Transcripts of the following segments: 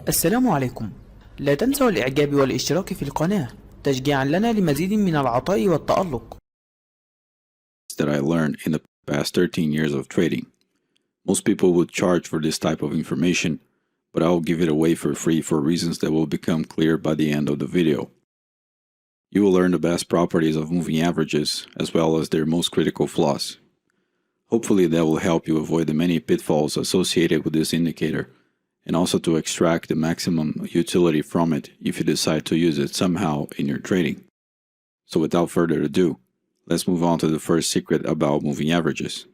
السلام عليكم. لا تنسوا الإعجاب والاشتراك في القناة تشجيعا لنا لمزيد من العطاء والتألق. That I learned in the past 13 years of trading. Most people would charge for this type of information, but I will give it away for free for reasons that will become clear by the end of the video. You will learn the best properties of moving averages as well as their most critical flaws. Hopefully that will help you avoid the many pitfalls associated with this indicator, and also to extract the maximum utility from it if you decide to use it somehow in your trading. So without further ado, let's move on to the first secret about moving averages.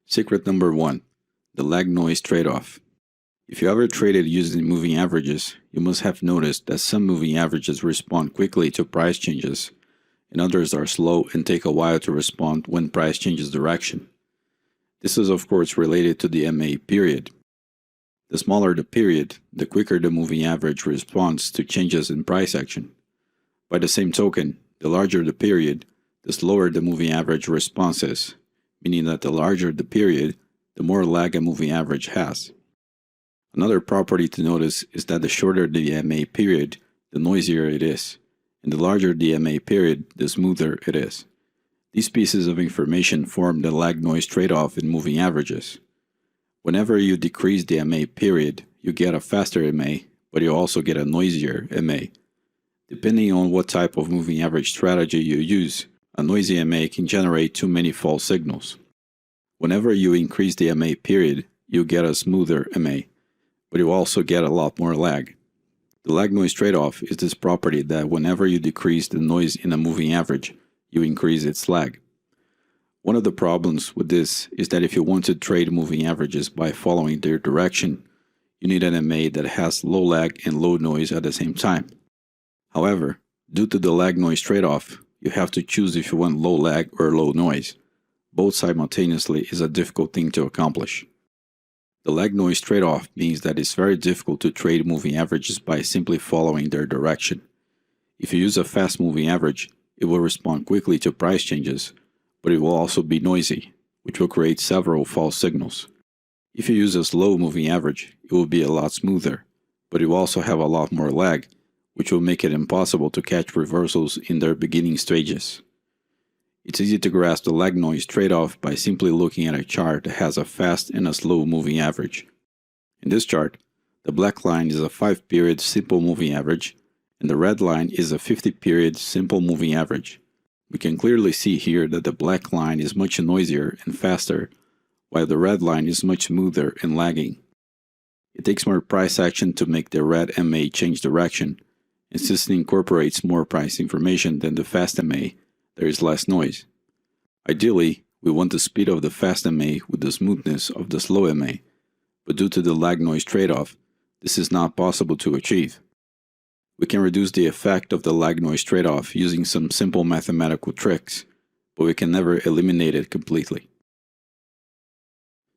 Secret number 1, the lag noise trade-off. If you ever traded using moving averages, you must have noticed that some moving averages respond quickly to price changes, and others are slow and take a while to respond when price changes direction. This is of course related to the MA period. The smaller the period, the quicker the moving average responds to changes in price action. By the same token, the larger the period, the slower the moving average response is, meaning that the larger the period, the more lag a moving average has. Another property to notice is that the shorter the MA period, the noisier it is, and the larger the MA period, the smoother it is. These pieces of information form the lag noise trade-off in moving averages. Whenever you decrease the MA period, you get a faster MA, but you also get a noisier MA. Depending on what type of moving average strategy you use, a noisy MA can generate too many false signals. Whenever you increase the MA period, you get a smoother MA, but you also get a lot more lag. The lag noise trade-off is this property that whenever you decrease the noise in a moving average, you increase its lag. One of the problems with this is that if you want to trade moving averages by following their direction, you need an MA that has low lag and low noise at the same time. However, due to the lag noise trade-off, you have to choose if you want low lag or low noise. Both simultaneously is a difficult thing to accomplish. The lag noise trade-off means that it's very difficult to trade moving averages by simply following their direction. If you use a fast moving average, it will respond quickly to price changes, but it will also be noisy, which will create several false signals. If you use a slow moving average, it will be a lot smoother, but it will also have a lot more lag, which will make it impossible to catch reversals in their beginning stages. It's easy to grasp the lag noise trade-off by simply looking at a chart that has a fast and a slow moving average. In this chart, the black line is a 5-period simple moving average, and the red line is a 50-period simple moving average. We can clearly see here that the black line is much noisier and faster, while the red line is much smoother and lagging. It takes more price action to make the red MA change direction, and since it incorporates more price information than the fast MA, there is less noise. Ideally, we want the speed of the fast MA with the smoothness of the slow MA, but due to the lag noise trade-off, this is not possible to achieve. We can reduce the effect of the lag noise trade-off using some simple mathematical tricks, but we can never eliminate it completely.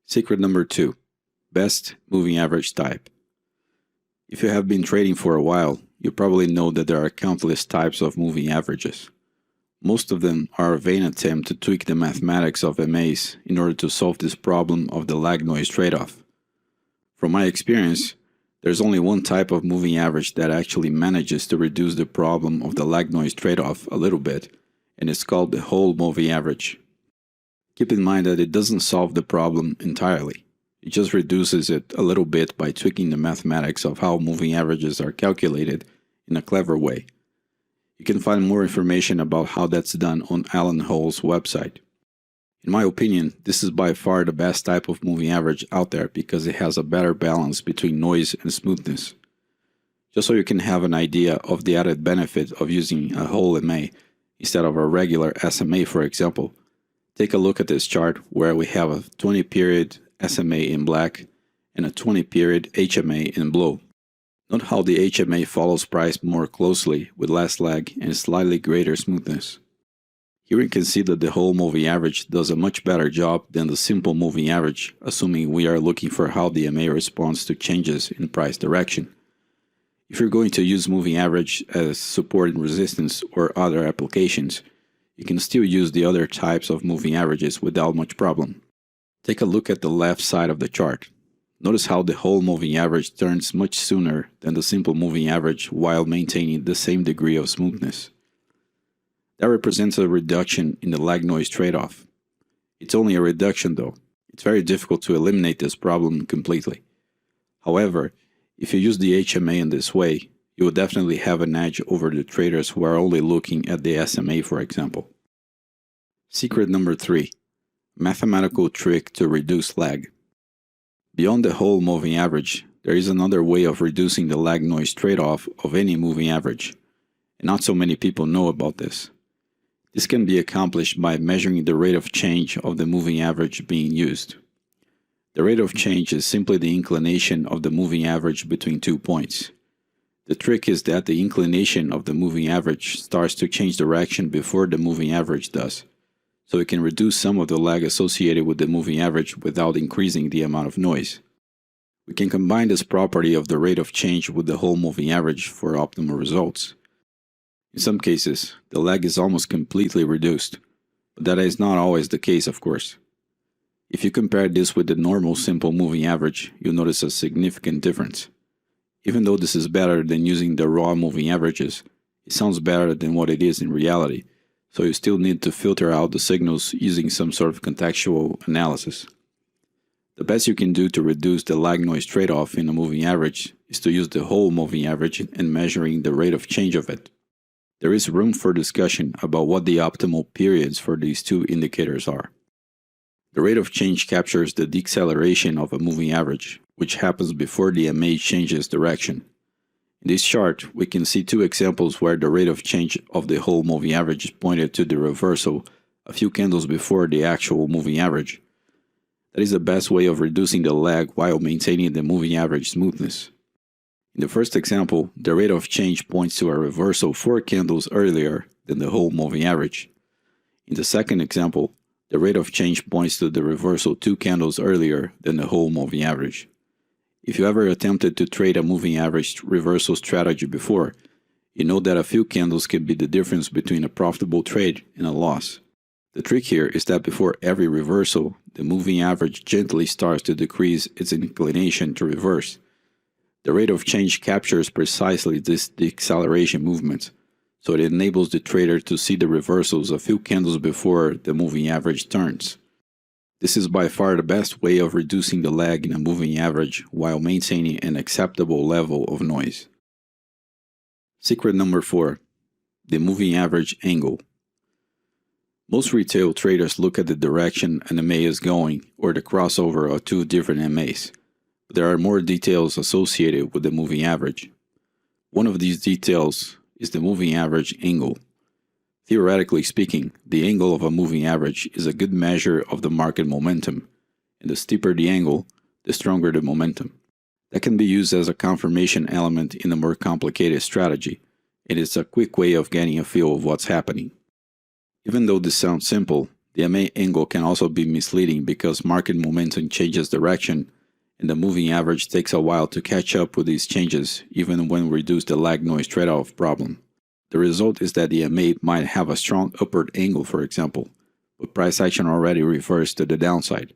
Secret number 2, best moving average type. If you have been trading for a while, you probably know that there are countless types of moving averages. Most of them are a vain attempt to tweak the mathematics of MAs in order to solve this problem of the lag noise trade-off. From my experience, there's only one type of moving average that actually manages to reduce the problem of the lag noise trade-off a little bit, and it's called the whole moving average. Keep in mind that it doesn't solve the problem entirely. It just reduces it a little bit by tweaking the mathematics of how moving averages are calculated in a clever way. You can find more information about how that's done on Alan Hall's website. In my opinion, this is by far the best type of moving average out there because it has a better balance between noise and smoothness. Just so you can have an idea of the added benefit of using a whole MA instead of a regular SMA, for example, take a look at this chart where we have a 20-period SMA in black and a 20-period HMA in blue. Note how the HMA follows price more closely with less lag and slightly greater smoothness. Here we can see that the whole moving average does a much better job than the simple moving average, assuming we are looking for how the MA responds to changes in price direction. If you're going to use moving average as support and resistance or other applications, you can still use the other types of moving averages without much problem. Take a look at the left side of the chart. Notice how the whole moving average turns much sooner than the simple moving average while maintaining the same degree of smoothness. That represents a reduction in the lag noise trade-off. It's only a reduction though. It's very difficult to eliminate this problem completely. However, if you use the HMA in this way, you will definitely have an edge over the traders who are only looking at the SMA, for example. Secret number 3. Mathematical trick to reduce lag. Beyond the whole moving average, there is another way of reducing the lag noise trade-off of any moving average, and not so many people know about this. This can be accomplished by measuring the rate of change of the moving average being used. The rate of change is simply the inclination of the moving average between 2 points. The trick is that the inclination of the moving average starts to change direction before the moving average does, so it can reduce some of the lag associated with the moving average without increasing the amount of noise. We can combine this property of the rate of change with the whole moving average for optimal results. In some cases, the lag is almost completely reduced, but that is not always the case, of course. If you compare this with the normal simple moving average, you'll notice a significant difference. Even though this is better than using the raw moving averages, it sounds better than what it is in reality, so you still need to filter out the signals using some sort of contextual analysis. The best you can do to reduce the lag noise trade-off in a moving average is to use the whole moving average and measuring the rate of change of it. There is room for discussion about what the optimal periods for these two indicators are. The rate of change captures the deceleration of a moving average, which happens before the MA changes direction. In this chart, we can see two examples where the rate of change of the whole moving average is pointed to the reversal a few candles before the actual moving average. That is the best way of reducing the lag while maintaining the moving average smoothness. In the first example, the rate of change points to a reversal 4 candles earlier than the whole moving average. In the second example, the rate of change points to the reversal 2 candles earlier than the whole moving average. If you ever attempted to trade a moving average reversal strategy before, you know that a few candles can be the difference between a profitable trade and a loss. The trick here is that before every reversal, the moving average gently starts to decrease its inclination to reverse. The rate of change captures precisely this deceleration movement, so it enables the trader to see the reversals a few candles before the moving average turns. This is by far the best way of reducing the lag in a moving average while maintaining an acceptable level of noise. Secret number 4. The moving average angle. Most retail traders look at the direction an MA is going or the crossover of two different MAs. But there are more details associated with the moving average. One of these details is the moving average angle. Theoretically speaking, the angle of a moving average is a good measure of the market momentum, and the steeper the angle, the stronger the momentum. That can be used as a confirmation element in a more complicated strategy, and it's a quick way of getting a feel of what's happening. Even though this sounds simple, the MA angle can also be misleading because market momentum changes direction, and the moving average takes a while to catch up with these changes, even when we reduce the lag noise trade-off problem. The result is that the MA might have a strong upward angle, for example, but price action already reversed to the downside.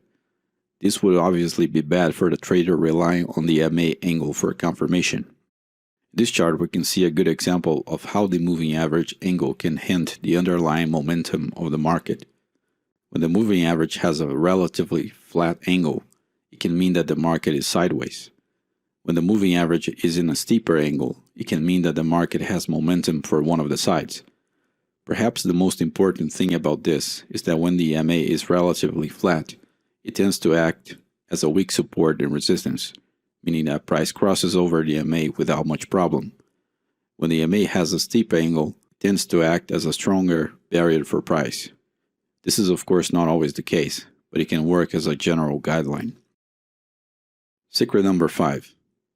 This would obviously be bad for the trader relying on the MA angle for confirmation. In this chart, we can see a good example of how the moving average angle can hint the underlying momentum of the market. When the moving average has a relatively flat angle, it can mean that the market is sideways. When the moving average is in a steeper angle, it can mean that the market has momentum for one of the sides. Perhaps the most important thing about this is that when the MA is relatively flat, it tends to act as a weak support and resistance, meaning that price crosses over the MA without much problem. When the MA has a steep angle, it tends to act as a stronger barrier for price. This is of course not always the case, but it can work as a general guideline. Secret number 5.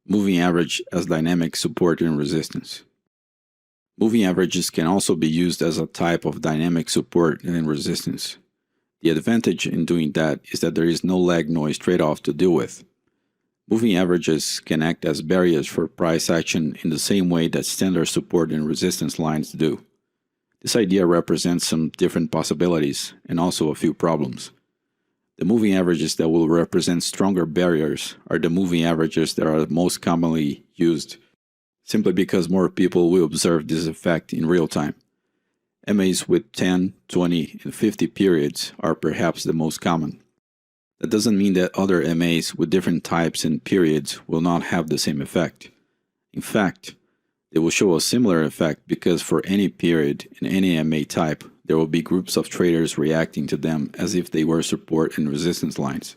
Moving average as dynamic support and resistance. Moving averages can also be used as a type of dynamic support and resistance. The advantage in doing that is that there is no lag noise trade-off to deal with. Moving averages can act as barriers for price action in the same way that standard support and resistance lines do. This idea represents some different possibilities and also a few problems. The moving averages that will represent stronger barriers are the moving averages that are most commonly used, simply because more people will observe this effect in real time. MAs with 10, 20, and 50 periods are perhaps the most common. That doesn't mean that other MAs with different types and periods will not have the same effect. In fact, they will show a similar effect because for any period in any MA type, there will be groups of traders reacting to them as if they were support and resistance lines.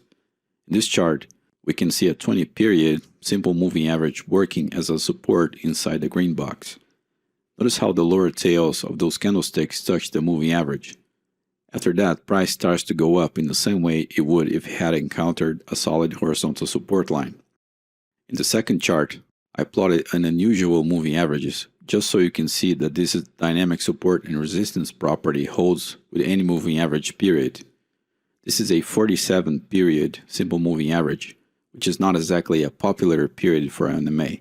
In this chart, we can see a 20 period simple moving average working as a support inside the green box. Notice how the lower tails of those candlesticks touch the moving average. After that, price starts to go up in the same way it would if it had encountered a solid horizontal support line. In the second chart, I plotted an unusual moving averages just so you can see that this dynamic support and resistance property holds with any moving average period. This is a 47 period simple moving average, which is not exactly a popular period for an MA.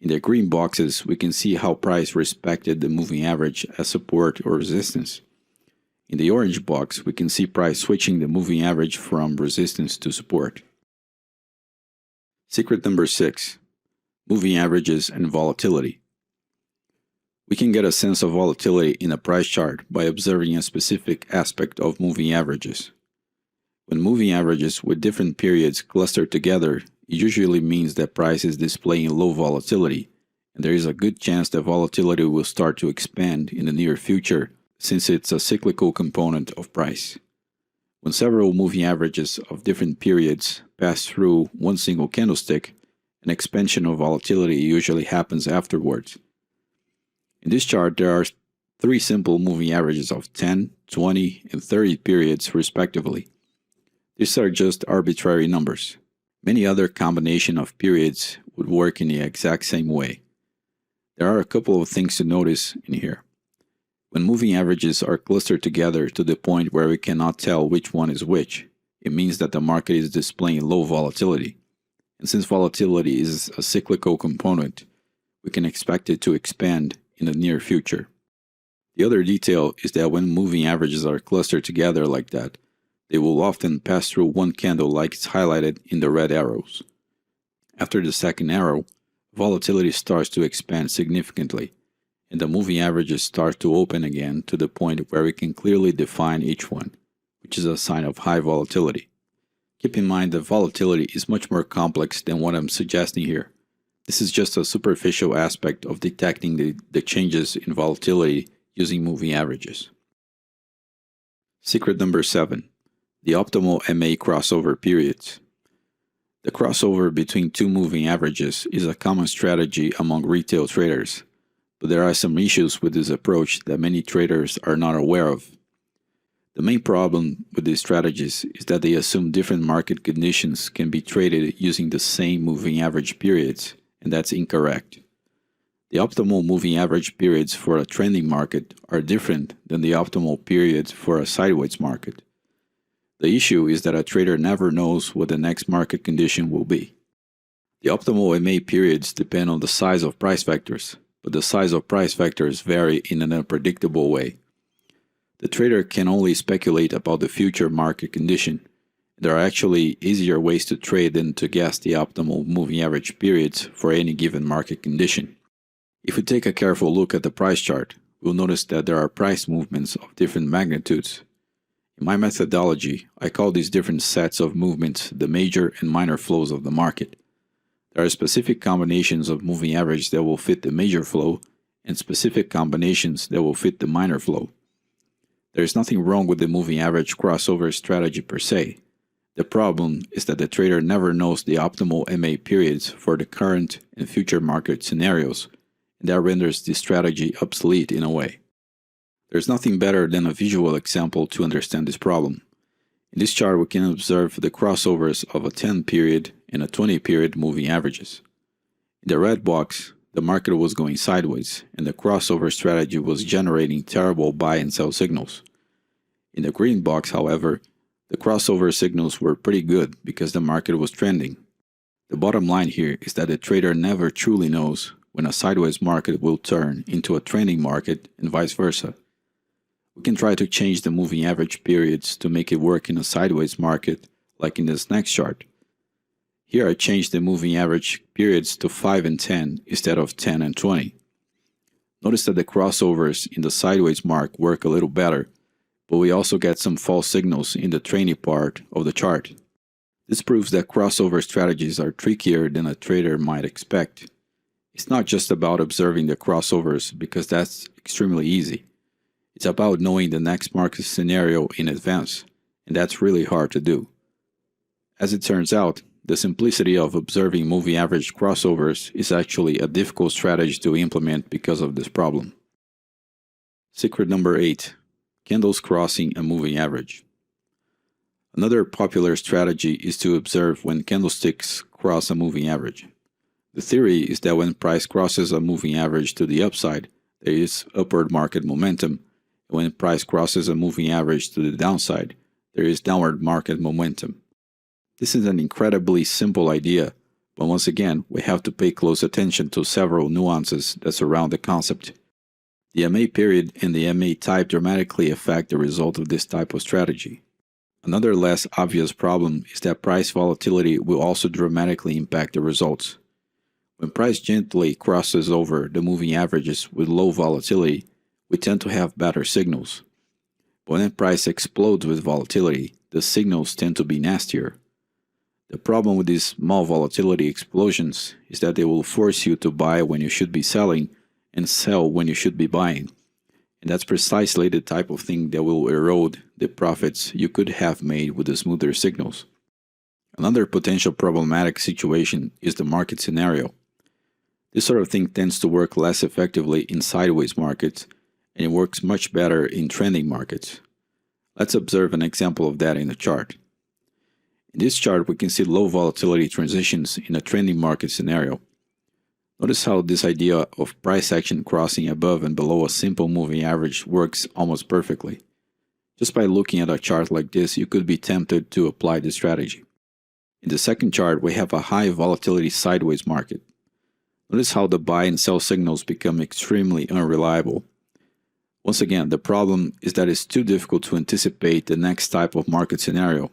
In the green boxes, we can see how price respected the moving average as support or resistance. In the orange box, we can see price switching the moving average from resistance to support. Secret number 6. Moving averages and volatility. We can get a sense of volatility in a price chart by observing a specific aspect of moving averages. When moving averages with different periods cluster together, it usually means that price is displaying low volatility, and there is a good chance that volatility will start to expand in the near future since it's a cyclical component of price. When several moving averages of different periods pass through one single candlestick, an expansion of volatility usually happens afterwards. In this chart, there are 3 simple moving averages of 10, 20, and 30 periods respectively. These are just arbitrary numbers. Many other combination of periods would work in the exact same way. There are a couple of things to notice in here. When moving averages are clustered together to the point where we cannot tell which one is which, it means that the market is displaying low volatility. And since volatility is a cyclical component, we can expect it to expand in the near future. The other detail is that when moving averages are clustered together like that, they will often pass through one candle like it's highlighted in the red arrows. After the second arrow, volatility starts to expand significantly, and the moving averages start to open again to the point where we can clearly define each one, which is a sign of high volatility. Keep in mind that volatility is much more complex than what I'm suggesting here. This is just a superficial aspect of detecting the changes in volatility using moving averages. Secret number 7. The optimal MA crossover periods. The crossover between 2 moving averages is a common strategy among retail traders, but there are some issues with this approach that many traders are not aware of. The main problem with these strategies is that they assume different market conditions can be traded using the same moving average periods, and that's incorrect. The optimal moving average periods for a trending market are different than the optimal periods for a sideways market. The issue is that a trader never knows what the next market condition will be. The optimal MA periods depend on the size of price vectors, but the size of price vectors vary in an unpredictable way. The trader can only speculate about the future market condition. There are actually easier ways to trade than to guess the optimal moving average periods for any given market condition. If we take a careful look at the price chart, we'll notice that there are price movements of different magnitudes. In my methodology, I call these different sets of movements the major and minor flows of the market. There are specific combinations of moving average that will fit the major flow and specific combinations that will fit the minor flow. There is nothing wrong with the moving average crossover strategy per se. The problem is that the trader never knows the optimal MA periods for the current and future market scenarios, and that renders this strategy obsolete in a way. There is nothing better than a visual example to understand this problem. In this chart, we can observe the crossovers of a 10 period and a 20 period moving averages. In the red box, the market was going sideways, and the crossover strategy was generating terrible buy and sell signals. In the green box, however, the crossover signals were pretty good because the market was trending. The bottom line here is that the trader never truly knows when a sideways market will turn into a trending market and vice versa. We can try to change the moving average periods to make it work in a sideways market, like in this next chart. Here I changed the moving average periods to 5 and 10 instead of 10 and 20. Notice that the crossovers in the sideways mark work a little better, but we also get some false signals in the training part of the chart. This proves that crossover strategies are trickier than a trader might expect. It's not just about observing the crossovers because that's extremely easy. It's about knowing the next market scenario in advance, and that's really hard to do. As it turns out, the simplicity of observing moving average crossovers is actually a difficult strategy to implement because of this problem. Secret number 8. Candles crossing a moving average. Another popular strategy is to observe when candlesticks cross a moving average. The theory is that when price crosses a moving average to the upside, there is upward market momentum, and when price crosses a moving average to the downside, there is downward market momentum. This is an incredibly simple idea, but once again, we have to pay close attention to several nuances that surround the concept. The MA period and the MA type dramatically affect the result of this type of strategy. Another less obvious problem is that price volatility will also dramatically impact the results. When price gently crosses over the moving averages with low volatility, we tend to have better signals. But when price explodes with volatility, the signals tend to be nastier. The problem with these small volatility explosions is that they will force you to buy when you should be selling and sell when you should be buying. And that's precisely the type of thing that will erode the profits you could have made with the smoother signals. Another potential problematic situation is the market scenario. This sort of thing tends to work less effectively in sideways markets, and it works much better in trending markets. Let's observe an example of that in the chart. In this chart, we can see low volatility transitions in a trending market scenario. Notice how this idea of price action crossing above and below a simple moving average works almost perfectly. Just by looking at a chart like this, you could be tempted to apply this strategy. In the second chart, we have a high volatility sideways market. Notice how the buy and sell signals become extremely unreliable. Once again, the problem is that it's too difficult to anticipate the next type of market scenario.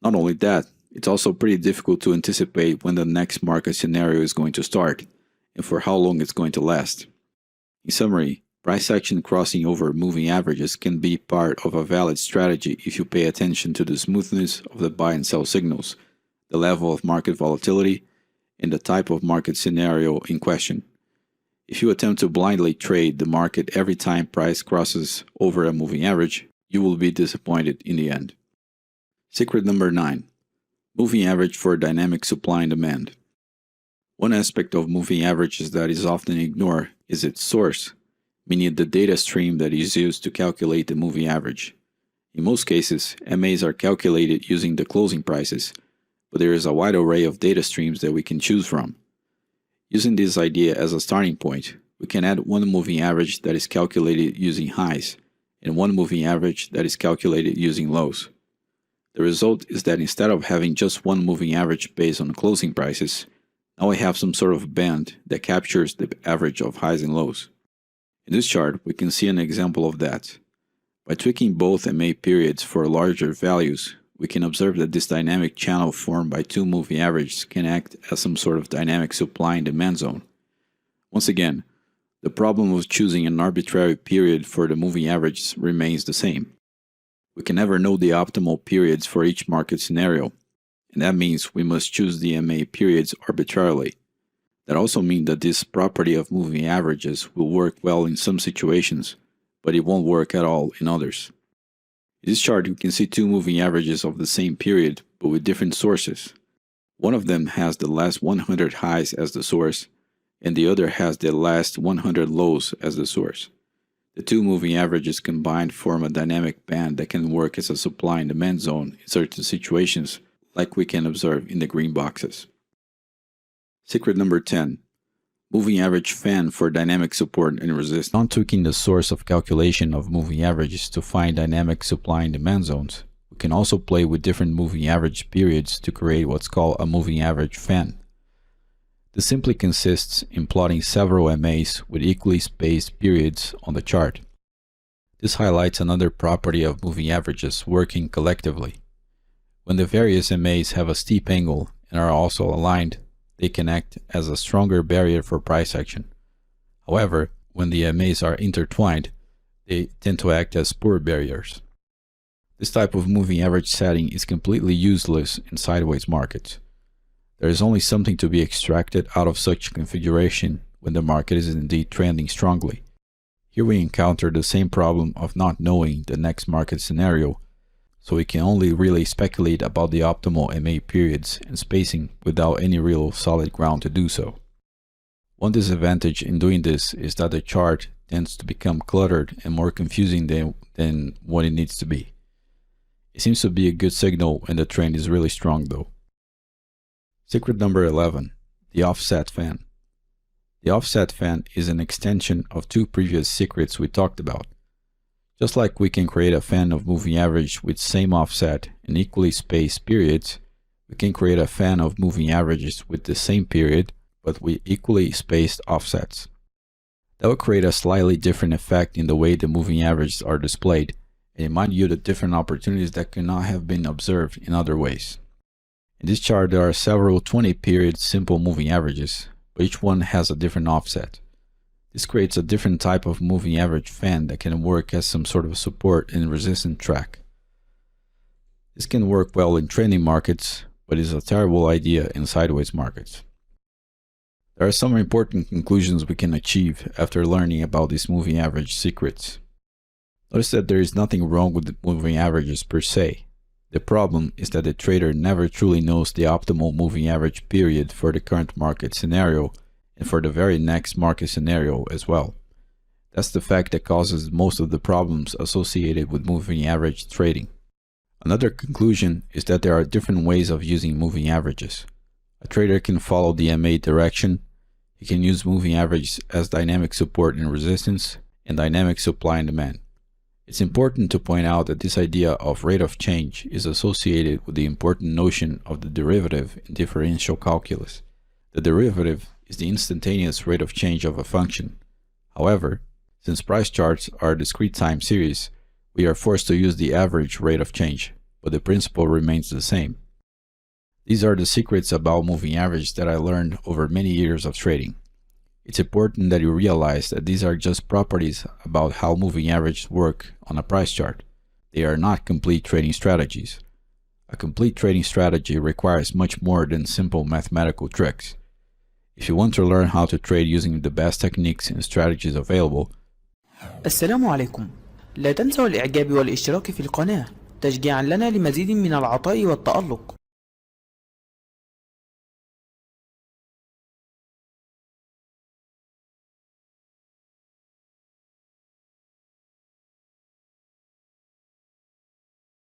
Not only that, it's also pretty difficult to anticipate when the next market scenario is going to start and for how long it's going to last. In summary, price action crossing over moving averages can be part of a valid strategy if you pay attention to the smoothness of the buy and sell signals, the level of market volatility, and the type of market scenario in question. If you attempt to blindly trade the market every time price crosses over a moving average, you will be disappointed in the end. Secret number 9. Moving average for dynamic supply and demand. One aspect of moving averages that is often ignored is its source, meaning the data stream that is used to calculate the moving average. In most cases, MAs are calculated using the closing prices, but there is a wide array of data streams that we can choose from. Using this idea as a starting point, we can add one moving average that is calculated using highs, and one moving average that is calculated using lows. The result is that instead of having just one moving average based on closing prices, now we have some sort of band that captures the average of highs and lows. In this chart, we can see an example of that. By tweaking both MA periods for larger values, we can observe that this dynamic channel formed by two moving averages can act as some sort of dynamic supply and demand zone. Once again, the problem of choosing an arbitrary period for the moving averages remains the same. We can never know the optimal periods for each market scenario, and that means we must choose the MA periods arbitrarily. That also means that this property of moving averages will work well in some situations, but it won't work at all in others. In this chart, you can see two moving averages of the same period, but with different sources. One of them has the last 100 highs as the source, and the other has the last 100 lows as the source. The two moving averages combined form a dynamic band that can work as a supply and demand zone in certain situations, like we can observe in the green boxes. Secret number 10. Moving average fan for dynamic support and resistance. Not tweaking the source of calculation of moving averages to find dynamic supply and demand zones, we can also play with different moving average periods to create what's called a moving average fan. This simply consists in plotting several MAs with equally spaced periods on the chart. This highlights another property of moving averages working collectively. When the various MAs have a steep angle and are also aligned, they can act as a stronger barrier for price action. However, when the MAs are intertwined, they tend to act as poor barriers. This type of moving average setting is completely useless in sideways markets. There is only something to be extracted out of such configuration when the market is indeed trending strongly. Here we encounter the same problem of not knowing the next market scenario, so we can only really speculate about the optimal MA periods and spacing without any real solid ground to do so. One disadvantage in doing this is that the chart tends to become cluttered and more confusing than what it needs to be. It seems to be a good signal when the trend is really strong though. Secret number 11. The offset fan. The offset fan is an extension of two previous secrets we talked about. Just like we can create a fan of moving average with same offset and equally spaced periods, we can create a fan of moving averages with the same period but with equally spaced offsets. That will create a slightly different effect in the way the moving averages are displayed, and it might yield different opportunities that could not have been observed in other ways. In this chart there are several 20-period simple moving averages, but each one has a different offset. This creates a different type of moving average fan that can work as some sort of support and resistance track. This can work well in trending markets, but is a terrible idea in sideways markets. There are some important conclusions we can achieve after learning about these moving average secrets. Notice that there is nothing wrong with the moving averages per se. The problem is that the trader never truly knows the optimal moving average period for the current market scenario and for the very next market scenario as well. That's the fact that causes most of the problems associated with moving average trading. Another conclusion is that there are different ways of using moving averages. A trader can follow the MA direction. He can use moving averages as dynamic support and resistance and dynamic supply and demand. It's important to point out that this idea of rate of change is associated with the important notion of the derivative in differential calculus. The derivative is the instantaneous rate of change of a function. However, since price charts are a discrete time series, we are forced to use the average rate of change, but the principle remains the same. These are the secrets about moving average that I learned over many years of trading. It's important that you realize that these are just properties about how moving averages work on a price chart. They are not complete trading strategies. A complete trading strategy requires much more than simple mathematical tricks. If you want to learn how to trade using the best techniques and strategies available. السلام عليكم. لا تنسوا الإعجاب والاشتراك في القناة تشجيعا لنا لمزيد من العطاء والتألق.